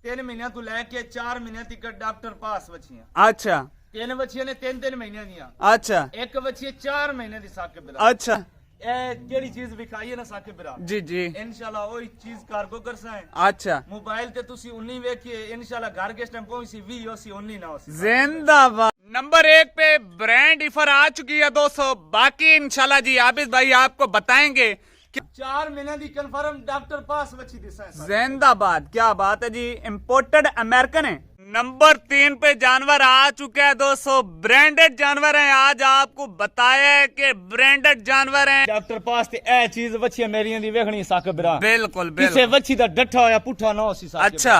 3 महीने तू लैके 4 महीने तक डॉक्टर पास बचियां। अच्छा 3 बच्चियां ने 3 महीने दियां। अच्छा एक बच्ची 4 महीने दी साके बिरा। अच्छा केड़ी चीज विखाई है ना साके बिरा जी जी इंशाल्लाह वही चीज कार्गो कर सा है। अच्छा मोबाइल ते तुसी 19 वेखिए इंशाल्लाह घर के टाइम पहुंची 20 होसी 19 ना होसी। जिंदाबाद। नंबर 1 पे ब्रांड ऑफर आ चुकी है दोस्तों। बाकी इंशाल्लाह जी आबिद भाई आपको बताएंगे कि 4 महीने दी कंफर्म डॉक्टर पास बची दिसा है। जिंदाबाद। क्या बात है जी, इम्पोर्टेड अमेरिकन है। नंबर 3 पे जानवर आ चुके हैं दोस्तों। ब्रांडेड जानवर हैं। आज आपको बताया है कि ब्रांडेड जानवर हैं। डॉक्टर पास ते ए चीज बची मेरियां दी वेखनी साके बिरा। बिल्कुल किसे बिल्कुल। बच्ची दा डठा होया पुठा ना होसी साके अच्छा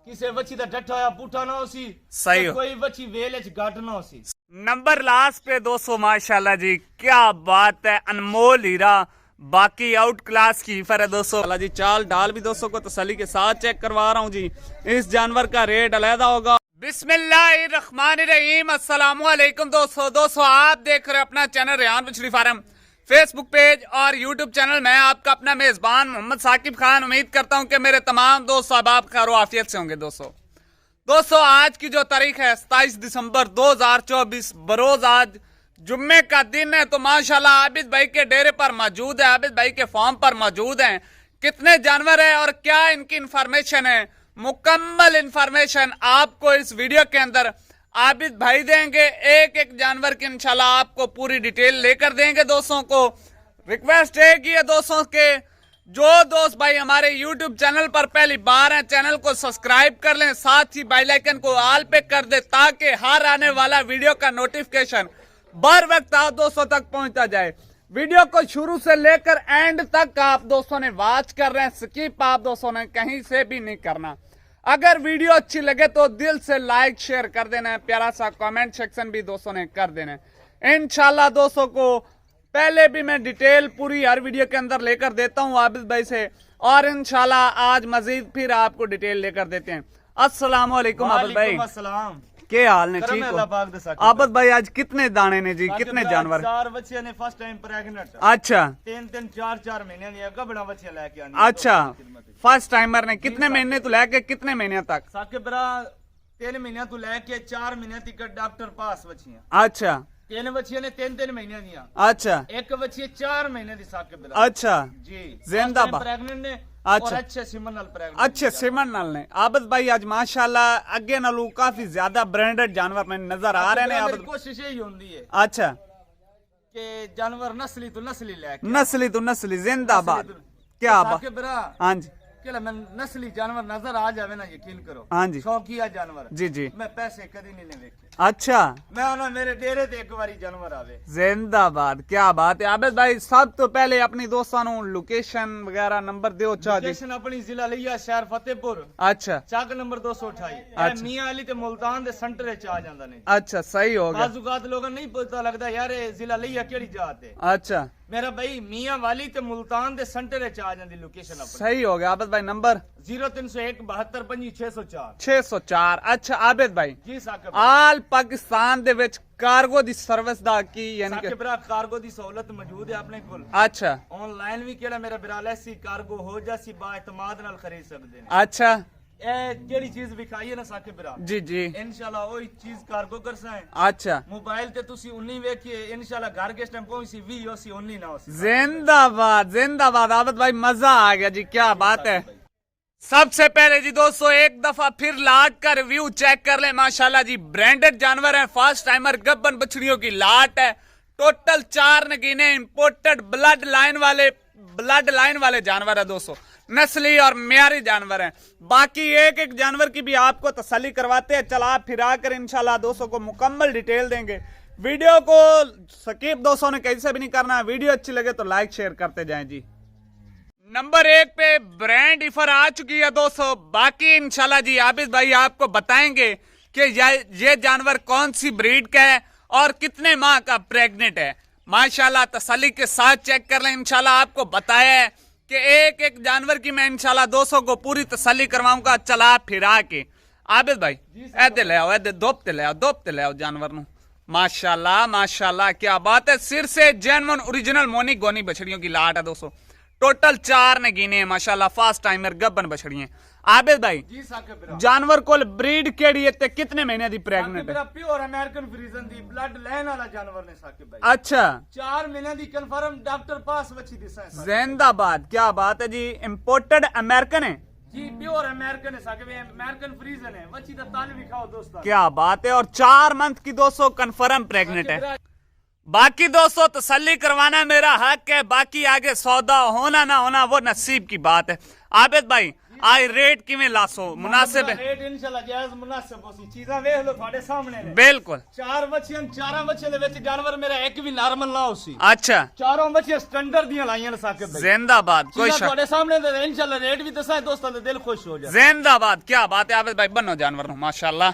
किसे बच्ची दा डठा होया पुठा ना होसी। सही हो। कोई बच्ची वेल च गाट ना होसी। नंबर लास्ट पे दोस्तों माशाल्लाह जी क्या बात है, अनमोल हीरा। बाकी आउट क्लास की फर है दोस्तों जी। चाल डाल भी दोस्तों को तसल्ली के साथ चेक करवा रहा हूँ जी। इस जानवर का रेट अलहदा होगा। बिस्मिल्लाहिर्रहमानिर्रहीम। अस्सलाम वालेकुम दोस्तों आप देख रहे हैं अपना चैनल रेहान बछड़ी फार्म, फेसबुक पेज और यूट्यूब चैनल। मैं आपका अपना मेजबान मोहम्मद साकिब खान। उम्मीद करता हूँ कि मेरे तमाम दोस्त अहबाब खैर आफियत से होंगे। दोस्तों आज की जो तारीख है 27 दिसंबर 2024 बरोज आज जुम्मे का दिन है। तो माशाल्लाह आबिद भाई के डेरे पर मौजूद है, आबिद भाई के फार्म पर मौजूद हैं। कितने जानवर है और क्या इनकी इंफॉर्मेशन है, मुकम्मल इंफॉर्मेशन आपको इस वीडियो के अंदर आबिद भाई देंगे। एक एक जानवर की इंशाल्लाह आपको पूरी डिटेल लेकर देंगे। दोस्तों को रिक्वेस्ट है कि दोस्तों के जो दोस्त भाई हमारे YouTube चैनल पर पहली बार हैं चैनल को सब्सक्राइब कर लें, साथ ही बेल आइकन को ऑल पे कर दे ताकि हर आने वाला वीडियो का नोटिफिकेशन बर वक्त आप दोस्तों तक पहुंचता जाए। वीडियो को शुरू से लेकर एंड तक आप दोस्तों ने वॉच कर रहे हैं, स्किप आप दोस्तों ने कहीं से भी नहीं करना। अगर वीडियो अच्छी लगे तो दिल से लाइक शेयर कर देना है, प्यारा सा कमेंट सेक्शन भी दोस्तों ने कर देना है। इंशाल्लाह दोस्तों को पहले भी मैं डिटेल पूरी हर वीडियो के अंदर लेकर देता हूँ आबिद भाई से, और इंशाल्लाह आज मजीद फिर आपको डिटेल लेकर देते हैं। अस्सलाम वालेकुम आबिद भाई। अस्सलाम। क्या हाल ने? ठीक हो आबिद भाई? आज कितने दाने ने जी, कितने जानवर? 4 बच्चे ने फर्स्ट टाइम प्रेग्नेंट। अच्छा 3 4 महीने दी गबड़ा बच्चे लेके आनी। अच्छा फर्स्ट टाइमर ने कितने महीने तो लेके कितने महीने तक? साके बरा 3 महीने तो लेके 4 महीने तक डॉक्टर पास बचियां। अच्छा 3 बच्चियां ने 3 महीने दियां। अच्छा एक बच्ची 4 महीने दी साके बरा। अच्छा जी जिंदाबाद। प्रेग्नेंट ने अच्छा। और अच्छे सिमन नाल प्रेग्नेंट। अच्छे सिमन नाल ने। आबिद भाई आज माशाल्लाह अगे नालों काफी ज्यादा ब्रांडेड जानवर में नजर आ रहे हैं। आबिद कोशिश यही होती है अच्छा कि जानवर नस्ली तो नस्ली लेके नस्ली तो नस्ली। जिंदाबाद। क्या बात। हाँ जी मैं नस्ली जानवर नजर आ जावे ना यकीन करो। हाँ जी शौकिया जानवर जी जी। मैं पैसे कभी नहीं देखे। अच्छा मैं ना मेरे डेरे ते एक बारी जानवर आवे। जिंदाबाद। क्या बात है आबिद भाई। सब तो पहले अपनी दोस्तों नु लोकेशन वगैरह नंबर दियो चाह जी। लोकेशन अपनी जिला लिया शहर फतेहपुर। अच्छा चक नंबर 228। अच्छा। मियां अली ते मुल्तान दे सेंटर च आ जांदा ने। अच्छा सही हो गया। बाजुकात लोगों नहीं पता लगता यार जिला लिया केड़ी जात है। अच्छा मेरा भाई मियां वाली ते मुल्तान दे सेंटर च आ जांदी लोकेशन अपनी। सही हो गया आबिद भाई। नंबर 0301 72 25 604 604। अच्छा आबिद भाई जी साकिब आल पाकिस्तान दे विच कार्गो दी सर्विस दा की यानी कि साकिब कार्गो दी सहूलत मौजूद है अपने कोल। अच्छा ऑनलाइन भी केड़ा मेरा बिराल ऐसी कार्गो हो जासी बा एतमाद नाल खरीद सकदे ने। अच्छा ए जेड़ी चीज विखाई है ना साकिब बिरा जी जी इंशाल्लाह वही चीज कार्गो कर सा है। अच्छा मोबाइल ते तुसी 19 वेखिए इंशाल्लाह घर के टाइम पहुंची 20 होसी 19 ना होसी। जिंदाबाद जिंदाबाद आबिद भाई। मजा आ गया जी। क्या बात है। सबसे पहले जी दोस्तों एक दफा फिर लाट का रिव्यू चेक कर ले। माशाल्लाह जी ब्रांडेड जानवर है। फर्स्ट टाइमर गब्बन बछड़ियों की लाट है। टोटल 4 नगीने इंपोर्टेड ब्लड लाइन वाले जानवर है दोस्तों। नस्ली और म्यारी जानवर हैं। बाकी एक एक जानवर की भी आपको तसल्ली करवाते हैं, चला फिरा कर इंशाल्लाह दोस्तों को मुकम्मल डिटेल देंगे। वीडियो को स्किप दोस्तों ने कैसे भी नहीं करना है। वीडियो अच्छी लगे तो लाइक शेयर करते जाएं जी। नंबर 1 पे ब्रांड ऑफर आ चुकी है दोस्तों। बाकी इंशाल्लाह जी आबिद भाई आपको बताएंगे कि ये जानवर कौन सी ब्रीड का है और कितने माह का प्रेग्नेंट है। माशाल्लाह तसल्ली के साथ चेक कर लें। इंशाल्लाह आपको बताया है कि एक एक जानवर की मैं इंशाल्लाह दोस्तों को पूरी तसल्ली करवाऊंगा चला फिरा के। आबिद भाई ऐदे ले आओ, ऐदे दोपते ले आओ जानवर नु। माशाल्लाह माशाल्लाह क्या बात है। सिर से जेन्युइन ओरिजिनल मोनी गोनी बछड़ियों की लाट है दोस्तों। टोटल 4 नगीने हैं माशाल्लाह। फास्ट टाइमर गब्बन बछड़ियां। आबिद भाई जी साकिब बिरा जानवर को ब्रीड केड़ी है ते कितने महीने दी प्रेग्नेंट बिरा है? Pure American फ्रीजन the blood line वाला जानवर ने साकिब भाई अच्छा 4 महीने दी कंफर्म डॉक्टर पास बच्ची दिसा है साकिब। जिंदाबाद, क्या बात है जी। इम्पोर्टेड अमेरिकन है, जी प्योर अमेरिकन है साकिब, अमेरिकन फ्रीजन है बच्ची दा ताल भी खाओ दोस्तों। क्या बात है। और 4 मंथ की दोस्तों कंफर्म प्रेग्नेंट है। बाकी दोस्तों तसल्ली करवाना मेरा हक है, बाकी आगे सौदा होना ना होना वो नसीब की बात है। आबिद भाई आज रेट किवें लासो मुनासिब है? रेट इंशाल्लाह जायज मुनासिब होसी, चीज़ां वेख लो ਤੁਹਾਡੇ ਸਾਹਮਣੇ ਨੇ। बिल्कुल। 4 ਬੱਚੀਆਂ 4 ਬੱਚਿਆਂ ਦੇ ਵਿੱਚ ਜਾਨਵਰ ਮੇਰਾ ਇੱਕ ਵੀ ਨਾਰਮਲ ਨਾ ਹੋਸੀ। अच्छा ਚਾਰੋਂ ਬੱਚੀਆਂ ਸਟੈਂਡਰਡ ਦੀਆਂ ਲਾਈਆਂ ਨੇ ਸਾਕਿਬ ਭਾਈ। जिंदाबाद, कोई चीज़ां शक। ਤੁਹਾਡੇ ਸਾਹਮਣੇ ਤੇ इंशाल्लाह रेट भी दसा है दोस्तों दे दिल खुश हो जाए। जिंदाबाद, क्या बात है आबिद भाई। बनो जानवर माशाल्लाह।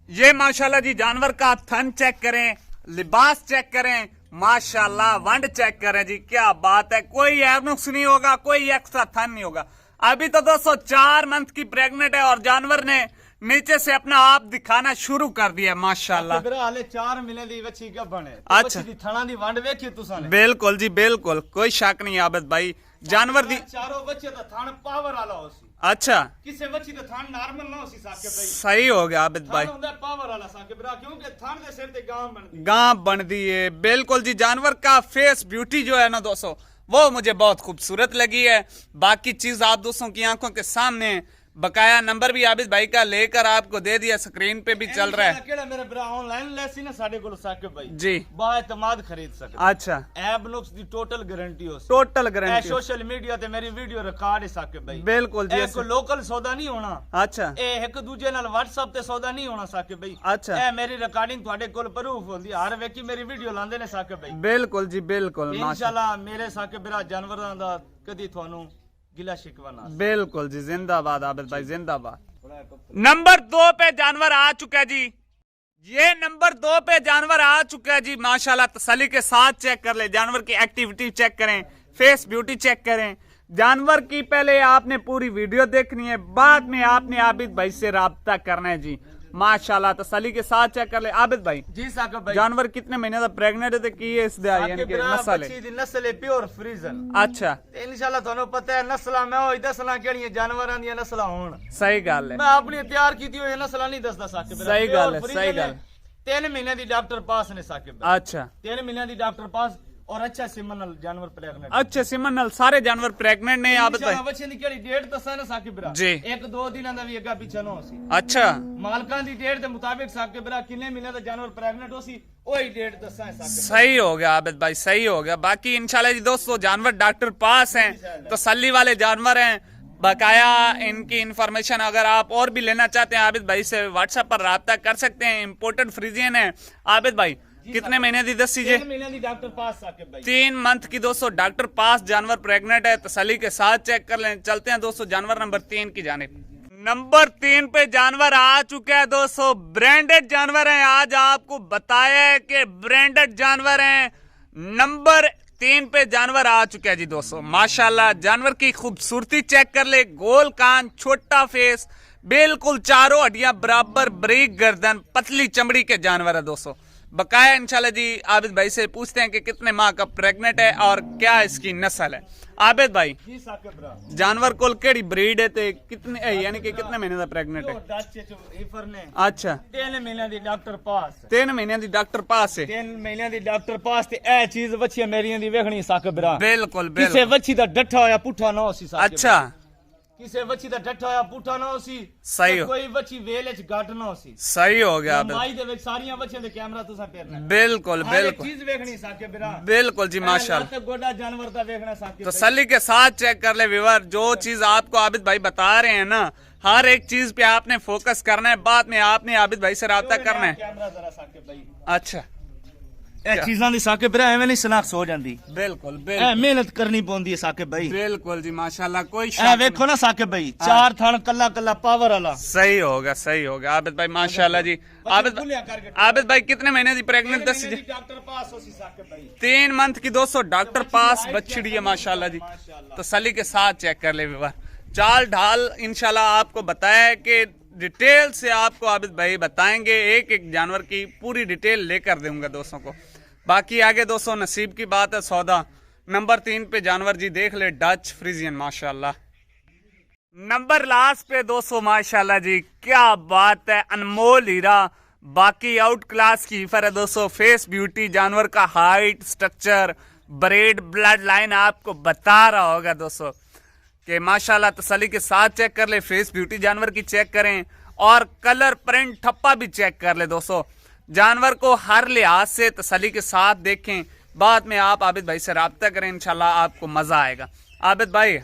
ये माशाल्लाह जी जानवर का थन चेक करें, लिबास चेक करें, माशाल्लाह वंड चेक करें जी, क्या बात है। कोई ऐब नुक्स नहीं होगा, कोई एक्स्ट्रा थन नहीं होगा। अभी तो दोस्तों 4 मंथ की प्रेग्नेंट है और जानवर ने नीचे से अपना आप दिखाना शुरू कर दिया माशाल्लाह। मेरा हाले 4 महीने दी बच्ची गब्बन है। अच्छा। बच्ची दी थणा दी वंड वेखी तुसां ने? बिल्कुल जी बिल्कुल, कोई शक नहीं आबिद भाई। जानवर दी चारों बच्चे दा थण पावर वाला होसी। अच्छा किसे बच्ची दा थण नार्मल ना होसी साकिब भाई। सही हो गया आबिद भाई। थण हुंदा पावर वाला साकिब भरा, क्योंकि थण दे सिर ते गांव बनदी। गांव बन दी है। बिल्कुल जी, जानवर का फेस ब्यूटी जो है ना दोस्तों वो मुझे बहुत खूबसूरत लगी है। बाकी चीज आप दोस्तों की आंखों के सामने है। बकाया नंबर भी आबिद भाई का लेकर आपको दे दिया, स्क्रीन पे भी चल रहा है। केड़ा मेरे भरा ऑनलाइन लेसी ना साडे कोल साकिब भाई जी बाएतमाद खरीद सकते। अच्छा, ऐब नुक्स दी टोटल गारंटी हो। Total A guarantee. Social media ते मेरी वीडियो रिकॉर्ड है साकिब भाई। बिल्कुल जी। ए कोई लोकल सौदा नहीं होना। अच्छा ए एक दूजे नाल व्हाट्सएप ते सौदा नहीं होना साकिब भाई। अच्छा। ए मेरी रिकॉर्डिंग ਤੁਹਾਡੇ ਕੋਲ प्रूफ होंदी, हर वेकी मेरी वीडियो लांदे ने साकिब भाई। बिल्कुल जी बिल्कुल माशाल्लाह। इंशाल्लाह मेरे साकिब भरा जानवरां दा कदी ਤੁਹਾਨੂੰ गिला शिकवा ना। बिल्कुल जी, जिंदाबाद आबिद भाई, जिंदाबाद। नंबर 2 पे जानवर आ चुका है जी। ये नंबर 2 पे जानवर आ चुका है जी माशाल्लाह। तसल्ली के साथ चेक कर ले, जानवर की एक्टिविटी चेक करें, फेस ब्यूटी चेक करें। जानवर की पहले आपने पूरी वीडियो देखनी है, बाद में आपने आबिद भाई से राब्ता करना है जी माशाल्लाह। तसल्ली के साथ चेक कर ले आबिद भाई। जी साकिब भाई जानवर कितने महीने का प्रेग्नेंट है की है इसदा यानी साकिब कि भरा नस्ल बच्ची है? दी नस्ल है प्योर फ्रीजन। अच्छा ते इंशाल्लाह ਤੁਹਾਨੂੰ ਪਤਾ ਹੈ ਨਸਲਾਂ ਮੈਂ ਹੋਈ ਦੱਸਣਾ ਕਿਹੜੀਆਂ ਜਾਨਵਰਾਂ ਦੀਆਂ ਨਸਲਾਂ ਹੋਣ। सही गल है। ਮੈਂ ਆਪਣੀ ਤਿਆਰ ਕੀਤੀ ਹੋਈ ਨਸਲਾਂ ਨਹੀਂ ਦੱਸਦਾ ਸਾਕਿਬ ਭਰਾ। ਸਹੀ ਗੱਲ ਹੈ, Pure ਸਹੀ freezer ਗੱਲ। ਹੈ। 3 ਮਹੀਨਿਆਂ ਦੀ ਡਾਕਟਰ ਪਾਸ ਨੇ ਸਾਕਿਬ ਭਰਾ। अच्छा 3 ਮਹੀਨਿਆਂ ਦੀ ਡਾਕਟਰ ਪਾਸ और अच्छा सिमनल जानवर प्रेग्नेंट। अच्छे सिमन नाल सारे जानवर प्रेग्नेंट ने आबिद भाई। इंशाल्लाह बच्चे दी केड़ी डेट दसा ना साकिब भरा जी। 1-2 ਦਿਨਾਂ ਦਾ ਵੀ ਅੱਗਾ ਪਿੱਛਾ ਨਾ ਹੋਸੀ। अच्छा ਮਾਲਕਾਂ ਦੀ ਡੇਟ ਦੇ ਮੁਤਾਬਿਕ ਸਾਕਿਬ ਭਰਾ ਕਿੰਨੇ ਮਹੀਨੇ ਦਾ ਜਾਨਵਰ ਪ੍ਰੈਗਨੈਂਟ ਹੋਸੀ ਉਹੀ ਡੇਟ ਦੱਸਾਂ ਸਾਕਿਬ। सही हो गया आबिद भाई, सही हो गया। बाकी इंशाल्लाह जी दोस्तों जानवर डॉक्टर पास हैं, तसल्ली वाले जानवर हैं। बकाया इनकी इंफॉर्मेशन अगर आप और भी लेना चाहते हैं आबिद भाई से व्हाट्सएप पर राब्ता कर सकते हैं। इम्पोर्टेड फ्रीजियन है आबिद भाई। कितने महीने दी दस दीजिए? 3 ਮਹੀਨਿਆਂ ਦੀ ਡਾਕਟਰ ਪਾਸ ਸਾਕਿਬ भाई। 3 मंथ की दोस्तों डॉक्टर पास जानवर प्रेग्नेंट है। तसल्ली के साथ चेक कर लें। चलते हैं दोस्तों जानवर नंबर 3 की जानिब। नंबर 3 पे जानवर आ चुका है दोस्तों। ब्रांडेड जानवर है, आज आपको बताया है कि ब्रांडेड जानवर हैं। नंबर 3 पे जानवर आ चुका है जी दोस्तों माशाल्लाह। जानवर की खूबसूरती चेक कर ले, गोल कान, छोटा फेस, बिल्कुल चारों हड्डियां बराबर, बरीक गर्दन, पतली चमड़ी के जानवर है दोस्तों। बकाया इंशाल्लाह जी आबिद भाई से पूछते हैं कि कितने माह का प्रेग्नेंट है और क्या इसकी नस्ल है। आबिद भाई जी साकिब भरा जानवर कोल केड़ी ब्रीड है ते कितने यानी कि कितने महीने का प्रेग्नेंट है? डच च रीफर ने अच्छा 3 ਮਹੀਨਿਆਂ ਦੀ ਡਾਕਟਰ ਪਾਸ। 3 महीने की डॉक्टर पास है। 3 ਮਹੀਨਿਆਂ ਦੀ ਡਾਕਟਰ ਪਾਸ ਤੇ ਇਹ ਚੀਜ਼ ਬੱਚੀਆਂ ਮੇਰੀਆਂ ਦੀ ਵੇਖਣੀ ਸਾਕਿਬ ਭਰਾ। बिल्कुल ਕਿਸੇ बिल्कुल। ਬੱਚੀ ਦਾ ਡੱਠਾ ਹੋਇਆ ਪੁੱਠਾ ਨਾ ਹੋਸੀ ਸਾਕਿਬ। अच्छा ਕਿਸੇ ਬੱਚੀ ਦਾ ਡੱਠਾ ਹੋਇਆ ਪੁੱਠਾ ਨਾ ਹੋਸੀ। ਸਹੀ ਤੇ ਹੋ। ਕੋਈ ਬੱਚੀ ਵੇਲ ਵਿੱਚ ਗੱਟ ਨਾ ਹੋਸੀ। सही हो गया आबिद। ਮਾਈ ਦੇ ਵਿੱਚ ਸਾਰੀਆਂ ਬੱਚੀਆਂ ਦੇ ਕੈਮਰਾ ਤੁਸੀਂ ਫੇਰਨਾ। बिल्कुल हर एक बिल्कुल चीज देखनी साकिब भरा। बिल्कुल जी माशाल्लाह। तो गोडा जानवर का देखना साकिब भाई। तसल्ली के साथ चेक कर ले व्यूअर। जो चीज आपको आबिद भाई बता रहे हैं ना, हर एक चीज पे आपने फोकस करना है। बाद में आपने आबिद भाई से राब्ता करना है। कैमरा जरा साकिब भाई। अच्छा ਇਹ ਚੀਜ਼ਾਂ ਦੀ ਸਾਕਿਬ ਭਰਾ ਐਵੇਂ ਨਹੀਂ ਸਨਾਖਤ ਹੋ ਜਾਂਦੀ। बिल्कुल ਇਹ बिल्कुल ਮਿਹਨਤ ਕਰਨੀ ਪਉਂਦੀ ਹੈ ਸਾਕਿਬ ਭਾਈ। बिल्कुल जी माशाल्लाह। कोई ਇਹ शक ਵੇਖੋ ਨਾ ਸਾਕਿਬ ਭਾਈ, 4 ਥਣ ਕੱਲਾ ਕੱਲਾ ਪਾਵਰ ਵਾਲਾ। सही होगा, सही होगा आबिद भाई माशाल्लाह जी। आबिद आबिद भाई कितने महीने की प्रेग्नेंट दस दीजिए? डॉक्टर पास हो सी साकिब भाई। 3 मंथ की दोस्तों डॉक्टर पास बछड़ी है माशाल्लाह जी। तसल्ली के साथ चेक कर ले व्यूअर। चाल ढाल इंशाल्लाह आपको बताया है कि डिटेल से आपको आबिद भाई बताएंगे। एक एक जानवर की पूरी डिटेल लेकर दूंगा दोस्तों को। बाकी आगे दोस्तों नसीब की बात है, सौदा। नंबर 3 पे जानवर जी देख ले, डच फ्रीजियन माशाल्लाह। नंबर लास्ट पे दोस्तों माशाल्लाह जी, क्या बात है, अनमोल हीरा। बाकी आउट क्लास कीपर है दोस्तों। फेस ब्यूटी, जानवर का height, structure, bread, blood line आपको बता रहा होगा दोस्तों कि माशाल्लाह तसल्ली के साथ चेक कर ले। फेस ब्यूटी जानवर की चेक करें और कलर, प्रिंट, ठप्पा भी चेक कर ले दोस्तों। जानवर को हर लिहाज से तसल्ली के साथ देखें, बाद में आप आबिद भाई से रब्ता करें, इंशाल्लाह आपको मजा आएगा। आबिद भाई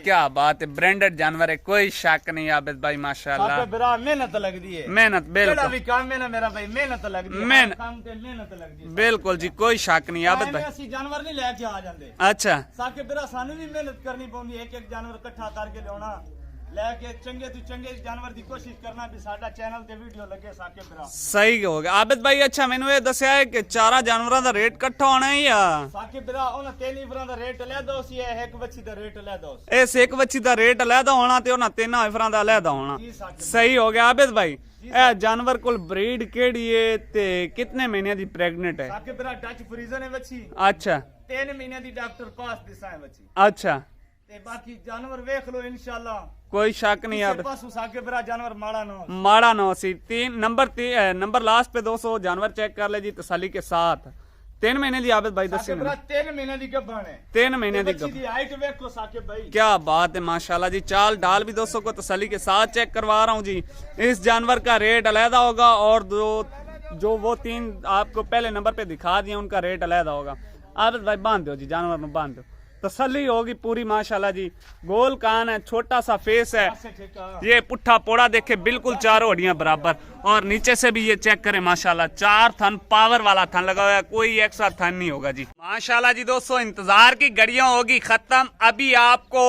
क्या बात है, ब्रांडेड जानवर है, कोई शक नहीं। आबिद भाई माशाल्लाह मेहनत लगती है, मेहनत बिल्कुल भी काम है ना मेरा भाई, मेहनत लगती है, मेहनत लगती है बिल्कुल जी, कोई शक नहीं। आबिद भाई ਅਸੀਂ जानवर नहीं लेके आ जाते। अच्छा साके बिरा सानू भी मेहनत करनी पौंदी, एक एक जानवर इकट्ठा करके लियाना, लेके चंगे तो चंगे जानवर की कोशिश करना भी साडा चैनल ते वीडियो लगे साके बिरा। सही हो गया आबिद भाई। अच्छा मैनू ये दसिया है कि चारा जानवरों का रेट इकट्ठा होना है या साके बिरा ਉਹਨਾਂ ਤਿੰਨ ਇਫਰਾਂ ਦਾ ਰੇਟ ਲੈਦਾ ਸੀ, ਇਹ ਇੱਕ ਬੱਚੀ ਦਾ ਰੇਟ ਲੈਦਾ ਸੀ। इस एक बच्ची का रेट अलहदा होना ते उन्हां तीन इफरां दा अलहदा होना। सही हो गया आबिद भाई। ए जानवर कोल ब्रीड केड़ी है ते कितने महीने दी प्रेग्नेंट है? साके बिरा डच फ्रीजन है बच्ची, अच्छा 3 महीने दी डॉक्टर पास दिसा है बच्ची। अच्छा ते बाकी जानवर देख लो इंशाल्लाह, कोई शक नहीं आबिद। पासों साके बिरा जानवर माड़ा ना हो। माड़ा ना सी। नंबर लास्ट पे 200 जानवर चेक कर ले जी तसल्ली के साथ। 3 महीने दी आबिद भाई दसी, 3 महीने दी गब्बन है, 3 महीने दी बच्ची दी हाइट देखो साके भाई, क्या बात है माशाल्लाह जी। चाल डाल भी दोस्तों को तसल्ली के साथ चेक करवा रहा हूँ जी। इस जानवर का रेट अलहदा होगा और जो वो 3 आपको पहले नंबर पे दिखा दिए उनका रेट अलहदा होगा। आबिद भाई बांध दो जी, जानवर में बांध दो, तसल्ली होगी पूरी। माशाल्लाह जी, गोल कान है, छोटा सा फेस है, ये पुट्ठा पोड़ा देखे बिल्कुल चारों हड्डियां बराबर, और नीचे से भी ये चेक करें माशाल्लाह, 4 थन पावर वाला थन लगा हुआ है, कोई एक्स्ट्रा थन नहीं होगा जी। माशाल्लाह जी दोस्तों, इंतजार की घड़ियां होगी खत्म। अभी आपको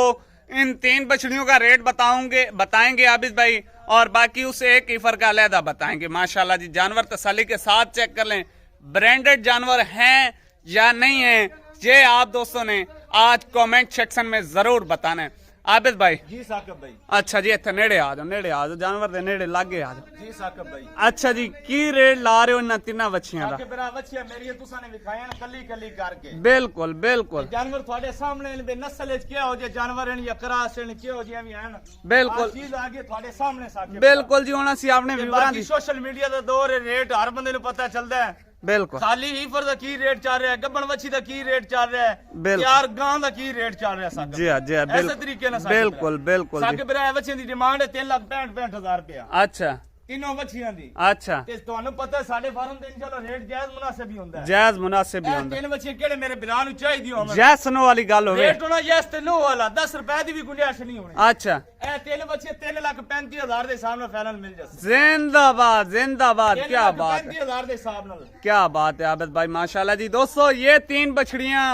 इन 3 बछड़ियों का रेट बताएंगे आबिद भाई, और बाकी उस एक ईफर का अलहदा बताएंगे। माशाल्लाह जी, जानवर तसल्ली के साथ चेक कर लें, ब्रांडेड जानवर हैं या नहीं है, ये आप दोस्तों ने आज कमेंट सेक्शन में जरूर बताना है। आबिद भाई जी साकब भाई। अच्छा जी, इत्थे नेड़े आ जाओ, जानवर दे नेड़े लागे आ जाओ जी साकब भाई। अच्छा जी, की रेट ला रहे हो इन 3 बच्चियां दा? साके बिरा बच्चियां मेरी तुसा ने विखाया कली कली करके, बिल्कुल बिल्कुल जानवर थोड़े सामने इन नस्ल विच क्या हो जे जानवर इन या क्रास इन क्या हो जे भी हैं बिल्कुल चीज आगे थोड़े सामने साके बिल्कुल जी। हुण ਅਸੀਂ ਆਪਣੇ ਵਿਵਰਾਂ ਦੀ सोशल मीडिया ਦਾ ਦੌਰ ਹੈ, ਰੇਟ ਹਰ ਬੰਦੇ ਨੂੰ ਪਤਾ ਚੱਲਦਾ ਹੈ। बिल्कुल खाली ईफर ਦਾ ਕੀ ਰੇਟ ਚੱਲ ਰਿਹਾ ਹੈ, ਗੱਬਣ ਵੱਛੀ ਦਾ ਕੀ ਰੇਟ ਚੱਲ ਰਿਹਾ ਹੈ, ਯਾਰ ਗਾਂ ਦਾ ਕੀ ਰੇਟ ਚੱਲ ਰਿਹਾ ਸਾਕਬ जी हाँ जी हाँ ऐसे तरीके ना बिल्कुल बिल्कुल साके बिरा ਵੱਛੀ ਦੀ ਡਿਮਾਂਡ ਹੈ 3,65,000 ਰੁਪਇਆ अच्छा तीनों ਵੱਛੀਆਂ ਦੀ। अच्छा ਤੇ ਤੁਹਾਨੂੰ ਪਤਾ ਸਾਡੇ ਫਾਰਮ ਤੇ ਇਨਸ਼ਾਅੱਲਾ ਰੇਟ ਜਾਇਜ਼ ਮੁਨਾਸਿਬ ਹੀ ਹੁੰਦਾ ਹੈ। जायज मुनासिब भी ਇਹ होंदा। 3 ਵੱਛੀਆਂ ਕਿਹੜੇ ਮੇਰੇ ਬਿਰਾਂ ਨੂੰ ਚਾਹੀਦੀ ਹੋਣ, जैसन वाली गल होवे। ਰੇਟ ਹੋਣਾ ਯੈਸ ਤੇ ਨੋ ਵਾਲਾ 10 ਰੁਪਏ ਦੀ ਵੀ ਗੁੰਜਾਇਸ਼ ਨਹੀਂ ਹੋਣੀ। अच्छा ਇਹ 3 ਵੱਛੀਆਂ 3,35,000 ਦੇ ਹਿਸਾਬ ਨਾਲ ਫਾਈਨਲ ਮਿਲ ਜਾશે। जिंदाबाद जिंदाबाद, क्या बात है, 35,000 ਦੇ ਹਿਸਾਬ ਨਾਲ। क्या बात है आबिद भाई माशाल्लाह जी। दोस्तों ये 3 बछड़ियां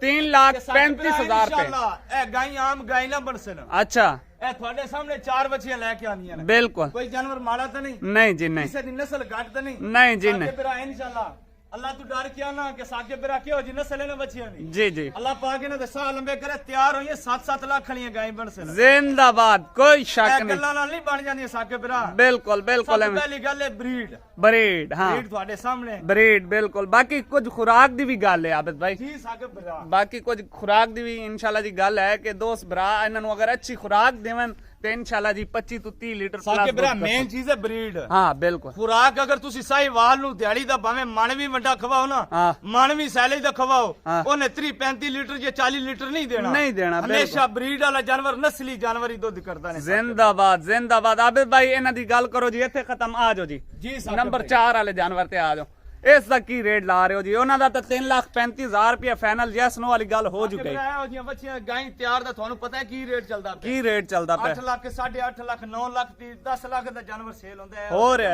3,35,000 रुपए। ਇਹ ਗਾਈ ਆਮ ਗਾਈ ਨਾ ਬਣਸਨ। अच्छा ਇਹ ਤੁਹਾਡੇ ਸਾਹਮਣੇ 4 ਬੱਚੀਆਂ ਲੈ ਕੇ ਆਉਂਦੀਆਂ ਨੇ, बिल्कुल ਕੋਈ ਜਾਨਵਰ ਮਾੜਾ ਤਾਂ ਨਹੀਂ, नहीं जी नहीं ਕਿਸੇ ਦੀ ਨਸਲ ਘੱਟ ਤਾਂ ਨਹੀਂ। नहीं जी ਸਾਕੇ नहीं ਬਿਰਾ ਇਨਸ਼ਾਅੱਲਾ अल्लाह तू डर के आना कि साके बिरा के हो जी नस्ल है ना बच्चियां दी। जी जी अल्लाह पाक ने दे साल लंबे करे तैयार होइए 7-7 लाख खलियां गाय बन से। जिंदाबाद, कोई शक नहीं, गल्लां नाल नहीं बन जांदी साके बिरा। बिल्कुल बिल्कुल। सब पहली गल है ब्रीड, ब्रीड हाँ ब्रीड ਤੁਹਾਡੇ ਸਾਹਮਣੇ ब्रीड बिल्कुल। बाकी कुछ खुराक दी भी गल है आबिद भाई, जी साके बिरा। बाकी कुछ खुराक दी भी इंशाल्लाह जी गल है कि दोस्त भरा इन्हां नूं अगर अच्छी खुराक देवन ते इंशाल्लाह जी 25 तो 30 लीटर साके बिरा मेन चीज है ब्रीड। हाँ बिल्कुल। खुराक अगर ਤੁਸੀਂ ਸਾਹੀਵਾਲ ਨੂੰ ਦਿਹਾੜੀ ਦਾ ਭਾਵੇਂ ਮਣ ਵੀ ਵੱਡਾ ਖਵਾਓ ਨਾ, हाँ ਮਣ ਵੀ ਸੈਲੇਜ ਦਾ ਖਵਾਓ, हाँ। ਉਹਨੇ 30-35 ਲੀਟਰ ਜਾਂ 40 ਲੀਟਰ ਨਹੀਂ ਦੇਣਾ, नहीं देना ਹਮੇਸ਼ਾ ब्रीड ਵਾਲਾ ਜਾਨਵਰ ਨਸਲੀ ਜਾਨਵਰ ਹੀ ਦੁੱਧ ਕਰਦਾ ਨੇ। जिंदाबाद जिंदाबाद। आबिद भाई इन्हां दी गल करो जी, ਇੱਥੇ खत्म आ जाओ जी। जी साके नंबर 4 वाले जानवर ते आ जाओ। ਇਸ ਦਾ ਕੀ ਰੇਟ ਲਾ ਰਹੇ ਹੋ ਜੀ? ਉਹਨਾਂ ਦਾ ਤਾਂ 3,35,000 ਰੁਪਏ ਫਾਈਨਲ ਜੈਸ ਨੋ ਵਾਲੀ ਗੱਲ ਹੋ ਚੁੱਕੀ ਹੈ। ਉਹ ਜੀਆਂ ਬੱਚੀਆਂ ਗਾਈ ਤਿਆਰ ਦਾ ਤੁਹਾਨੂੰ ਪਤਾ ਹੈ ਕੀ ਰੇਟ ਚੱਲਦਾ ਪਿਆ? ਕੀ ਰੇਟ ਚੱਲਦਾ ਪਿਆ? 8 ਲੱਖ 8.5 ਲੱਖ 9 ਲੱਖ 10 ਲੱਖ ਦਾ ਜਾਨਵਰ ਸੇਲ ਹੁੰਦਾ ਹੈ।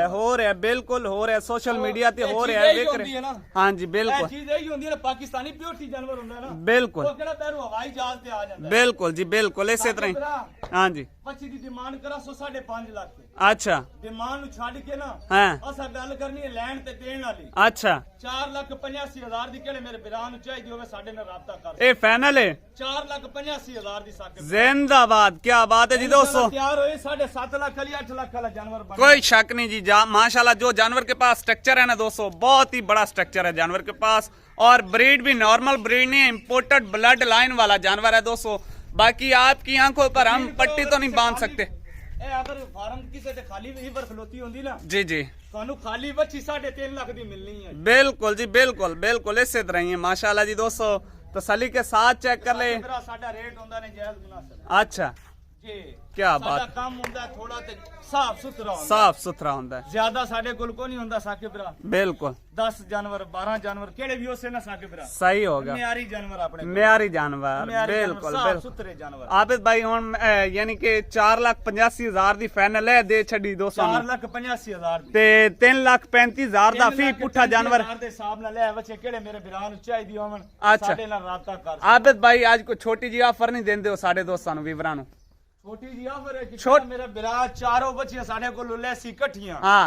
ਹੋ ਰਿਹਾ ਬਿਲਕੁਲ ਹੋ ਰਿਹਾ, ਸੋਸ਼ਲ ਮੀਡੀਆ ਤੇ ਹੋ ਰਿਹਾ, ਵੇਖ ਰਹੇ ਹਾਂਜੀ ਬਿਲकुल। ਇਹ ਚੀਜ਼ ਇਹੀ ਹੁੰਦੀ ਹੈ ਨਾ, ਪਾਕਿਸਤਾਨੀ ਪਿਓਰਟੀ ਜਾਨਵਰ ਹੁੰਦਾ ਹੈ ਨਾ, ਬਿਲकुल ਉਹ ਕਿਹੜਾ ਪੈਰੋਂ ਹਵਾਈ ਜਹਾਜ਼ ਤੇ ਆ ਜਾਂਦਾ ਹੈ। ਬਿਲकुल ਜੀ ਬਿਲकुल ਇਸੇ ਤਰ੍ਹਾਂ ਹੀ ਹਾਂਜੀ। ਬੱਚੀ ਦੀ ਡਿਮਾਂਡ ਕਰਾ 5.5 ਲੱਖ ਤੇ ਅੱਛਾ ਡਿਮਾਂਡ ਨੂੰ ਛੱਡ ਕੇ ਨਾ ਹਾਂ ਅਸਾਂ ਗੱਲ ਕਰਨੀ ਹੈ ਲੈਣ ਤੇ ਦੇਣ ਵਾਲੀ। ਅੱਛਾ 4,85,000 ਦੀ ਕਿਹੜੇ ਮੇਰੇ ਬਿਰਾਂ ਨੂੰ ਚਾਹੀਦੀ ਹੋਵੇ ਸਾਡੇ ਨਾਲ ਰਾਬਤਾ ਕਰ। ਇਹ ਫਾਈਨਲ ਹੈ 4,85,000 ਦੀ ਸਾਕੇ। जिंदाबाद, क्या बात है जी दोस्तों। तैयार होए 7.5 लाख वाली 8 लाख वाला जानवर बना। कोई शक नहीं जी, माशाल्लाह जो जानवर के पास स्ट्रक्चर है ना दोस्तों, बहुत ही बड़ा स्ट्रक्चर है जानवर के पास, और ब्रीड भी नॉर्मल ब्रीड नहीं है, इंपोर्टेड ब्लड लाइन वाला जानवर है दोस्तों। बाकी आपकी आंखों पर हम पट्टी तो नहीं बांध सकते। अगर फार्म किसी से खाली ही पर खलोती होंगी ना जी जी, ਤੁਹਾਨੂੰ खाली बच्ची 3.5 लाख ਦੀ मिलनी है। बिल्कुल जी, बिल्कुल बिल्कुल इसी तरह ही है माशाल्लाह जी। दोस्तों तसल्ली के साथ चेक कर ले। साडा रेट होंदा ने जायज मुनासिब। अच्छा, जी क्या साडा बात, काम होंदा थोड़ा ते साफ सुथरा होंदा, साफ सुथरा होता है। ज्यादा साडे कोल को नहीं होंदा साकिब भरा। बिल्कुल 10 जानवर 12 जानवर केड़े भी होसे ना साकिब भरा, सही होगा, म्यारी जानवर अपने कोल। म्यारी जानवर, म्यारी जानवर, बिल्कुल साफ बिल्कुल। सुथरे जानवर। आबिद भाई हुन यानी कि 4,85,000 दी फाइनल है दे छड़ी 200 4,85,000 ते 3,35,000 दा फी पुट्ठा जानवर। दे हिसाब नाल ले बच्चे केड़े मेरे भरा नु चाहिदी होवन अच्छा। साडे नाल राबता कर। आबिद भाई आज को छोटी जी ऑफर नहीं देंदे हो साढ़े दोस्तां नु वीवरां नु? छोटी जी ऑफर है कि छोट- मेरा भरा चारों बच्चियां साडे कोल लेसी इकट्ठियां हाँ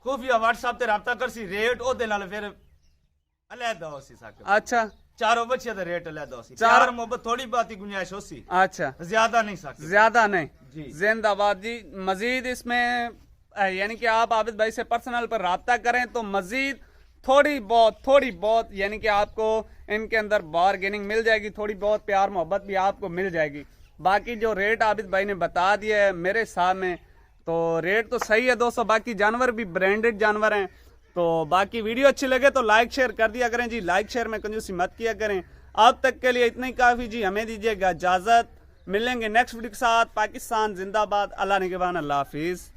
खुफिया व्हाट्सएप ते राबता करसी रेट ओदे नाल फिर अलहदा होसी साकिब। अच्छा चारों बच्चे दा रेट अलहदा होसी। चार- चार मोहब्बत थोड़ी बात ही गुंजाइश होसी, अच्छा, ज्यादा नहीं साकिब। ज्यादा नहीं जी। जिंदाबाद जी। मजीद इसमें यानी कि आप आबिद भाई से पर्सनल पर राब्ता करें तो मजीद थोड़ी बहुत यानी कि आपको इनके अंदर बार्गेनिंग मिल जाएगी, थोड़ी बहुत प्यार मोहब्बत भी आपको मिल जाएगी। बाकी जो रेट आबिद भाई ने बता दिया है मेरे हिसाब में तो रेट तो सही है दोस्तों। बाकी जानवर भी ब्रांडेड जानवर हैं। तो बाकी वीडियो अच्छी लगे तो लाइक शेयर कर दिया करें जी, लाइक शेयर में कंजूसी मत किया करें। अब तक के लिए इतना ही काफ़ी जी, हमें दीजिएगा इजाज़त। मिलेंगे नेक्स्ट वीडियो के साथ। पाकिस्तान जिंदाबाद, अल्लाह निगहबान, अल्लाह हाफिज़।